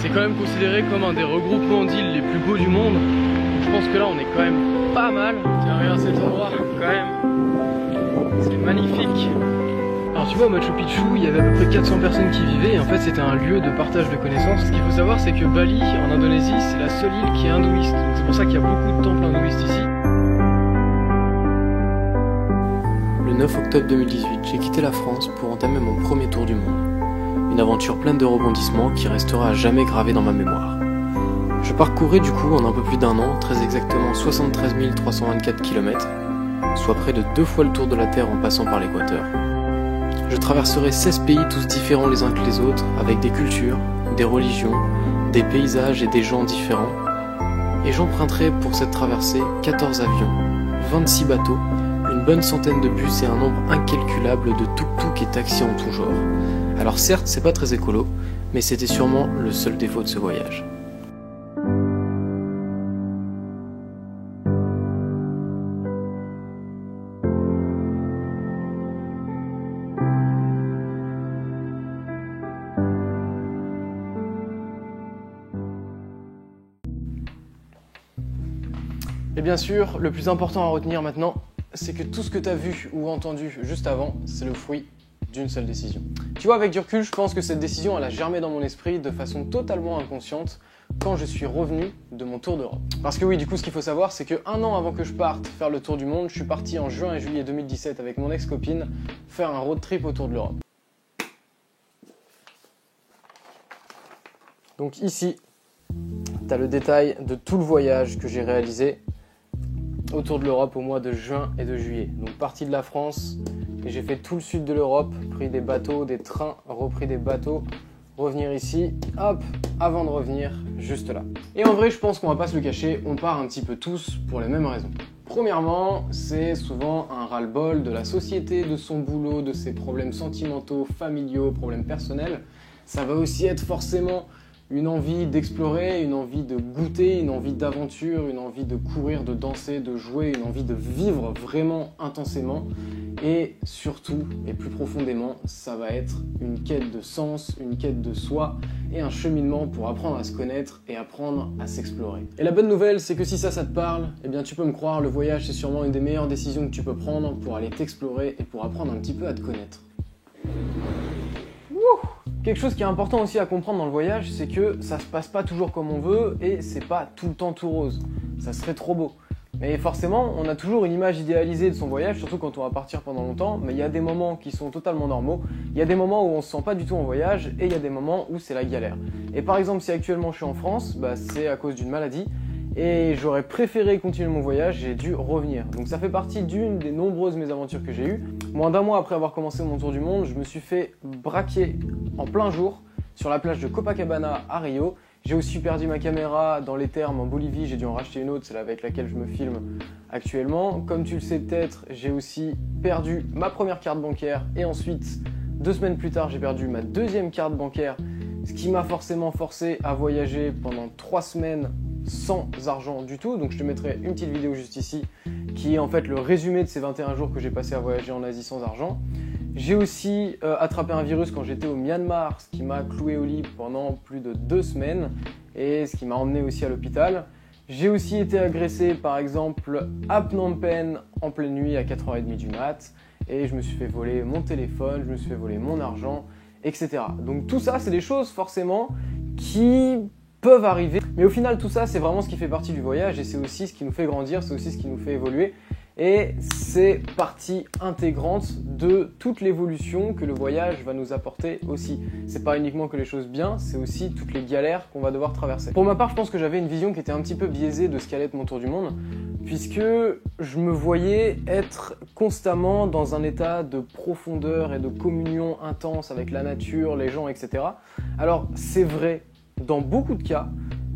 c'est quand même considéré comme un des regroupements d'îles les plus beaux du monde. Donc je pense que là on est quand même pas mal. Tiens, regarde cet endroit quand même. C'est magnifique. Alors tu vois, à Machu Picchu, il y avait à peu près 400 personnes qui vivaient et en fait c'était un lieu de partage de connaissances. Ce qu'il faut savoir, c'est que Bali, en Indonésie, c'est la seule île qui est hindouiste. Donc c'est pour ça qu'il y a beaucoup de temples hindouistes ici. Le 9 octobre 2018, j'ai quitté la France pour entamer mon premier tour du monde. Une aventure pleine de rebondissements qui restera à jamais gravée dans ma mémoire. Je parcourais du coup en un peu plus d'un an, très exactement 73 324 km, soit près de 2 fois le tour de la Terre en passant par l'équateur. Je traverserai 16 pays tous différents les uns que les autres, avec des cultures, des religions, des paysages et des gens différents. Et j'emprunterai pour cette traversée 14 avions, 26 bateaux, une bonne centaine de bus et un nombre incalculable de tuk-tuk et taxis en tout genre. Alors certes, c'est pas très écolo, mais c'était sûrement le seul défaut de ce voyage. Et bien sûr, le plus important à retenir maintenant, c'est que tout ce que tu as vu ou entendu juste avant, c'est le fruit d'une seule décision. Tu vois, avec du recul, je pense que cette décision, elle a germé dans mon esprit de façon totalement inconsciente quand je suis revenu de mon tour d'Europe. Parce que oui, du coup, ce qu'il faut savoir, c'est qu'un an avant que je parte faire le tour du monde, je suis parti en juin et juillet 2017 avec mon ex-copine faire un road trip autour de l'Europe. Donc ici, tu as le détail de tout le voyage que j'ai réalisé autour de l'Europe au mois de juin et de juillet. Donc parti de la France et j'ai fait tout le sud de l'Europe, pris des bateaux, des trains, repris des bateaux, revenir ici, hop, avant de revenir juste là. Et en vrai, je pense qu'on va pas se le cacher, on part un petit peu tous pour les mêmes raisons. Premièrement, c'est souvent un ras-le-bol de la société, de son boulot, de ses problèmes sentimentaux, familiaux, problèmes personnels. Ça va aussi être forcément une envie d'explorer, une envie de goûter, une envie d'aventure, une envie de courir, de danser, de jouer, une envie de vivre vraiment intensément. Et surtout, et plus profondément, ça va être une quête de sens, une quête de soi et un cheminement pour apprendre à se connaître et apprendre à s'explorer. Et la bonne nouvelle, c'est que si ça te parle, eh bien tu peux me croire, le voyage c'est sûrement une des meilleures décisions que tu peux prendre pour aller t'explorer et pour apprendre un petit peu à te connaître. Quelque chose qui est important aussi à comprendre dans le voyage, c'est que ça se passe pas toujours comme on veut et c'est pas tout le temps tout rose. Ça serait trop beau. Mais forcément, on a toujours une image idéalisée de son voyage, surtout quand on va partir pendant longtemps, mais il y a des moments qui sont totalement normaux, il y a des moments où on se sent pas du tout en voyage et il y a des moments où c'est la galère. Et par exemple, si actuellement je suis en France, c'est à cause d'une maladie et j'aurais préféré continuer mon voyage, j'ai dû revenir. Donc ça fait partie d'une des nombreuses mésaventures que j'ai eues. Moins d'un mois après avoir commencé mon tour du monde, je me suis fait braquer en plein jour sur la plage de Copacabana à Rio. J'ai aussi perdu ma caméra dans les thermes en Bolivie, j'ai dû en racheter une autre, c'est avec laquelle je me filme actuellement. Comme tu le sais peut-être, j'ai aussi perdu ma première carte bancaire et ensuite, 2 semaines plus tard, j'ai perdu ma deuxième carte bancaire, ce qui m'a forcément forcé à voyager pendant 3 semaines sans argent du tout. Donc je te mettrai une petite vidéo juste ici qui est en fait le résumé de ces 21 jours que j'ai passé à voyager en Asie sans argent. J'ai aussi attrapé un virus quand j'étais au Myanmar, ce qui m'a cloué au lit pendant plus de 2 semaines et ce qui m'a emmené aussi à l'hôpital. J'ai aussi été agressé par exemple à Phnom Penh en pleine nuit à 4h30 du mat et je me suis fait voler mon téléphone, je me suis fait voler mon argent, etc. Donc tout ça, c'est des choses forcément qui peuvent arriver. Mais au final, tout ça, c'est vraiment ce qui fait partie du voyage et c'est aussi ce qui nous fait grandir, c'est aussi ce qui nous fait évoluer. Et c'est partie intégrante de toute l'évolution que le voyage va nous apporter aussi. C'est pas uniquement que les choses bien, c'est aussi toutes les galères qu'on va devoir traverser. Pour ma part, je pense que j'avais une vision qui était un petit peu biaisée de ce qu'allait être mon tour du monde, puisque je me voyais être constamment dans un état de profondeur et de communion intense avec la nature, les gens, etc. Alors, c'est vrai dans beaucoup de cas,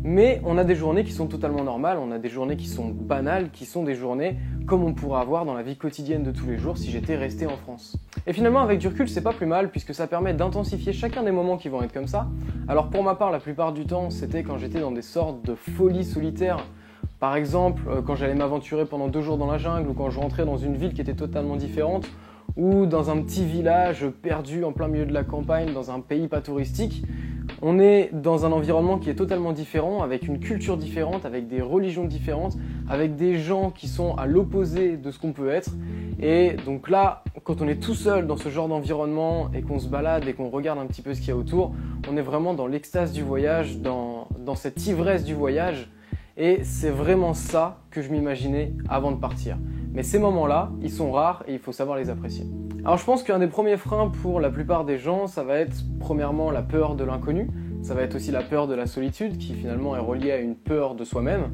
mais on a des journées qui sont totalement normales, on a des journées qui sont banales, qui sont des journées comme on pourrait avoir dans la vie quotidienne de tous les jours si j'étais resté en France. Et finalement, avec du recul, c'est pas plus mal puisque ça permet d'intensifier chacun des moments qui vont être comme ça. Alors pour ma part, la plupart du temps, c'était quand j'étais dans des sortes de folies solitaires. Par exemple, quand j'allais m'aventurer pendant 2 jours dans la jungle ou quand je rentrais dans une ville qui était totalement différente ou dans un petit village perdu en plein milieu de la campagne dans un pays pas touristique On est dans un environnement qui est totalement différent, avec une culture différente, avec des religions différentes, avec des gens qui sont à l'opposé de ce qu'on peut être. Et donc là, quand on est tout seul dans ce genre d'environnement et qu'on se balade et qu'on regarde un petit peu ce qu'il y a autour, on est vraiment dans l'extase du voyage, dans cette ivresse du voyage. Et c'est vraiment ça que je m'imaginais avant de partir. Mais ces moments-là, ils sont rares et il faut savoir les apprécier. Alors je pense qu'un des premiers freins pour la plupart des gens, ça va être premièrement la peur de l'inconnu. Ça va être aussi la peur de la solitude qui finalement est reliée à une peur de soi-même.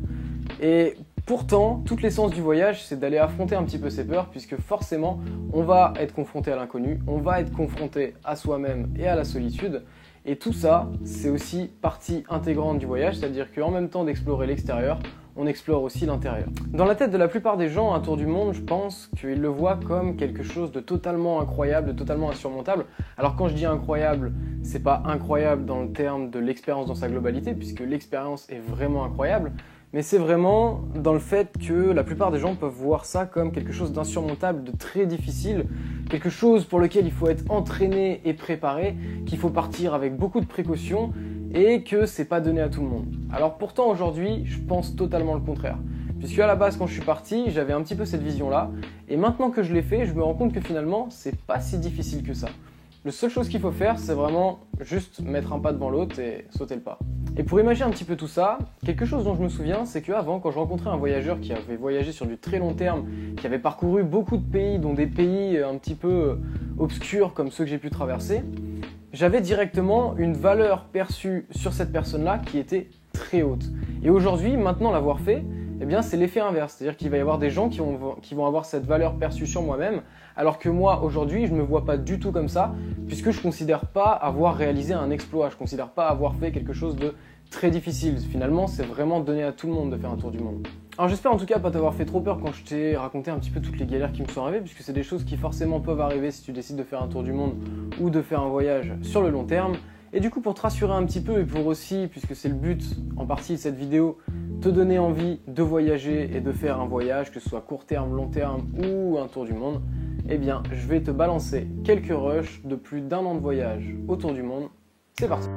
Et pourtant, toute l'essence du voyage, c'est d'aller affronter un petit peu ces peurs puisque forcément, on va être confronté à l'inconnu, on va être confronté à soi-même et à la solitude. Et tout ça, c'est aussi partie intégrante du voyage, c'est-à-dire qu'en même temps d'explorer l'extérieur, on explore aussi l'intérieur. Dans la tête de la plupart des gens, un tour du monde, je pense qu'ils le voient comme quelque chose de totalement incroyable, de totalement insurmontable. Alors quand je dis incroyable, c'est pas incroyable dans le terme de l'expérience dans sa globalité, puisque l'expérience est vraiment incroyable, mais c'est vraiment dans le fait que la plupart des gens peuvent voir ça comme quelque chose d'insurmontable, de très difficile, quelque chose pour lequel il faut être entraîné et préparé, qu'il faut partir avec beaucoup de précautions, et que c'est pas donné à tout le monde. Alors pourtant aujourd'hui, je pense totalement le contraire. Puisque à la base quand je suis parti, j'avais un petit peu cette vision-là, et maintenant que je l'ai fait, je me rends compte que finalement, c'est pas si difficile que ça. La seule chose qu'il faut faire, c'est vraiment juste mettre un pas devant l'autre et sauter le pas. Et pour imaginer un petit peu tout ça, quelque chose dont je me souviens, c'est qu'avant, quand je rencontrais un voyageur qui avait voyagé sur du très long terme, qui avait parcouru beaucoup de pays, dont des pays un petit peu obscurs comme ceux que j'ai pu traverser, j'avais directement une valeur perçue sur cette personne-là qui était très haute. Et aujourd'hui, maintenant l'avoir fait, eh bien c'est l'effet inverse. C'est-à-dire qu'il va y avoir des gens qui vont avoir cette valeur perçue sur moi-même, alors que moi, aujourd'hui, je ne me vois pas du tout comme ça, puisque je ne considère pas avoir réalisé un exploit, je ne considère pas avoir fait quelque chose de très difficile. Finalement, c'est vraiment donné à tout le monde de faire un tour du monde. Alors j'espère en tout cas pas t'avoir fait trop peur quand je t'ai raconté un petit peu toutes les galères qui me sont arrivées, puisque c'est des choses qui forcément peuvent arriver si tu décides de faire un tour du monde ou de faire un voyage sur le long terme. Et du coup, pour te rassurer un petit peu et pour aussi, puisque c'est le but en partie de cette vidéo, te donner envie de voyager et de faire un voyage, que ce soit court terme, long terme ou un tour du monde, eh bien, je vais te balancer quelques rushs de plus d'1 an de voyage autour du monde. C'est parti!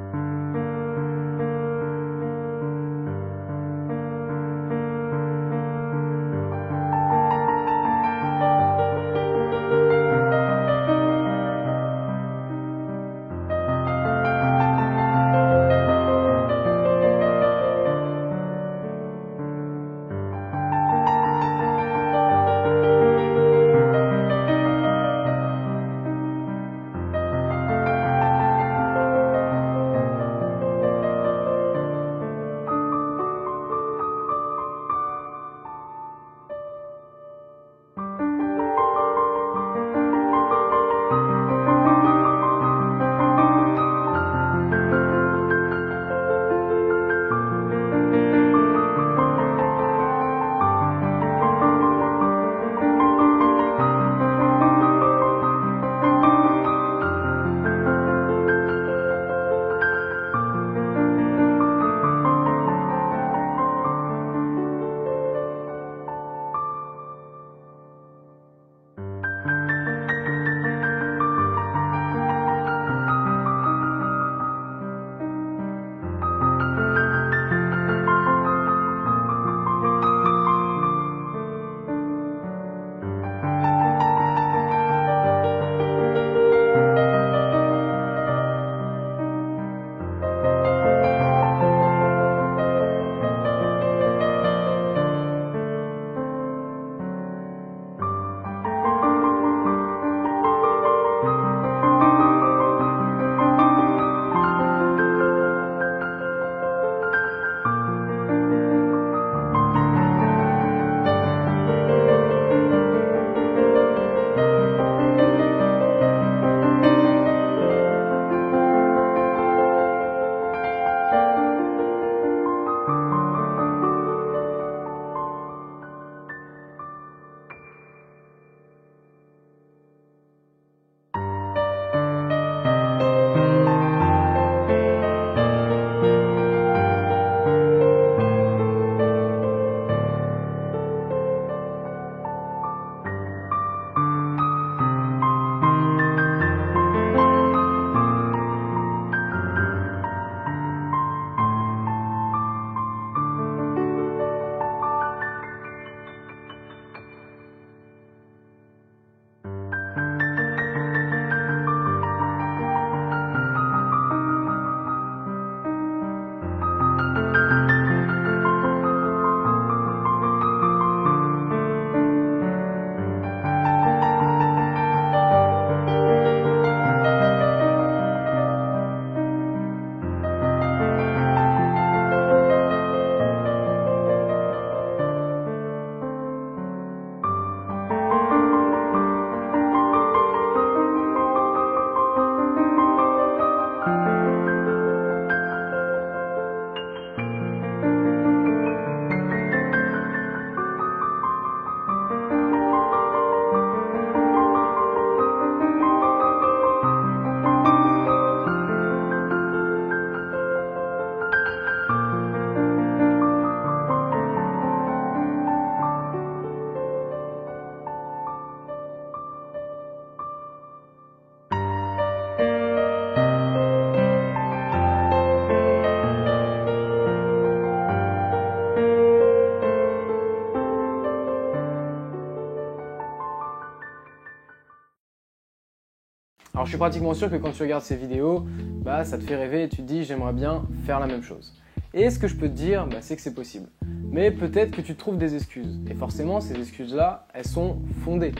Alors je suis pratiquement sûr que quand tu regardes ces vidéos, ça te fait rêver et tu te dis j'aimerais bien faire la même chose. Et ce que je peux te dire, c'est que c'est possible. Mais peut-être que tu trouves des excuses. Et forcément, ces excuses-là, elles sont fondées.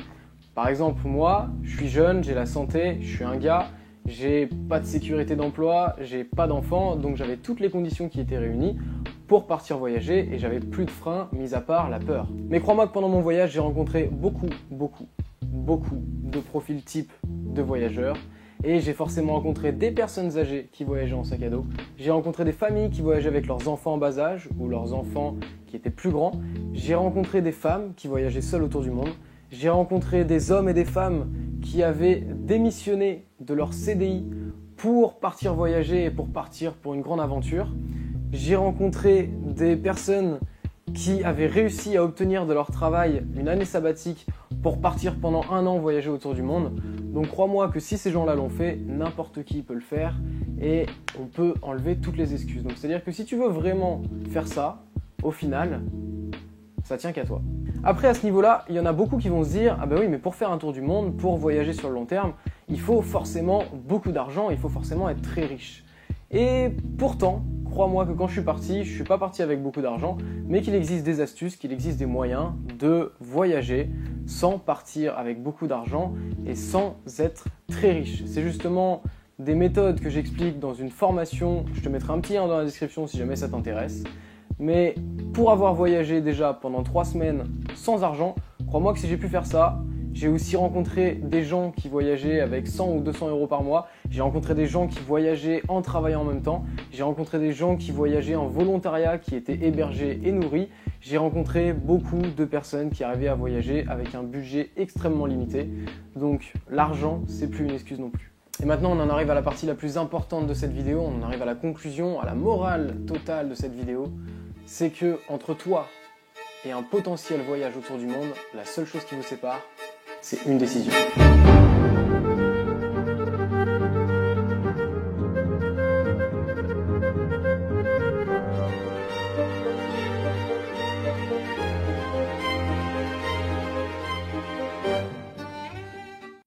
Par exemple, moi, je suis jeune, j'ai la santé, je suis un gars, j'ai pas de sécurité d'emploi, j'ai pas d'enfant, donc j'avais toutes les conditions qui étaient réunies pour partir voyager et j'avais plus de frein, mis à part la peur. Mais crois-moi que pendant mon voyage, j'ai rencontré beaucoup de profils types de voyageurs. Et j'ai forcément rencontré des personnes âgées qui voyageaient en sac à dos. J'ai rencontré des familles qui voyageaient avec leurs enfants en bas âge ou leurs enfants qui étaient plus grands. J'ai rencontré des femmes qui voyageaient seules autour du monde. J'ai rencontré des hommes et des femmes qui avaient démissionné de leur CDI pour partir voyager et pour partir pour une grande aventure. J'ai rencontré des personnes qui avaient réussi à obtenir de leur travail une année sabbatique pour partir pendant 1 an voyager autour du monde. Donc crois-moi que si ces gens-là l'ont fait, n'importe qui peut le faire et on peut enlever toutes les excuses. Donc c'est-à-dire que si tu veux vraiment faire ça, au final, ça tient qu'à toi. Après à ce niveau-là, il y en a beaucoup qui vont se dire « Ah bah oui, mais pour faire un tour du monde, pour voyager sur le long terme, il faut forcément beaucoup d'argent, il faut forcément être très riche. » Et pourtant, crois-moi que quand je suis pas parti avec beaucoup d'argent, mais qu'il existe des astuces, qu'il existe des moyens de voyager sans partir avec beaucoup d'argent et sans être très riche. C'est justement des méthodes que j'explique dans une formation, je te mettrai un petit lien dans la description si jamais ça t'intéresse. Mais pour avoir voyagé déjà pendant 3 semaines sans argent, crois-moi que si j'ai pu faire ça, j'ai aussi rencontré des gens qui voyageaient avec 100 ou 200 euros par mois. J'ai rencontré des gens qui voyageaient en travaillant en même temps. J'ai rencontré des gens qui voyageaient en volontariat, qui étaient hébergés et nourris. J'ai rencontré beaucoup de personnes qui arrivaient à voyager avec un budget extrêmement limité. Donc l'argent, c'est plus une excuse non plus. Et maintenant, on en arrive à la partie la plus importante de cette vidéo. On en arrive à la conclusion, à la morale totale de cette vidéo. C'est que entre toi et un potentiel voyage autour du monde, la seule chose qui vous sépare, c'est une décision.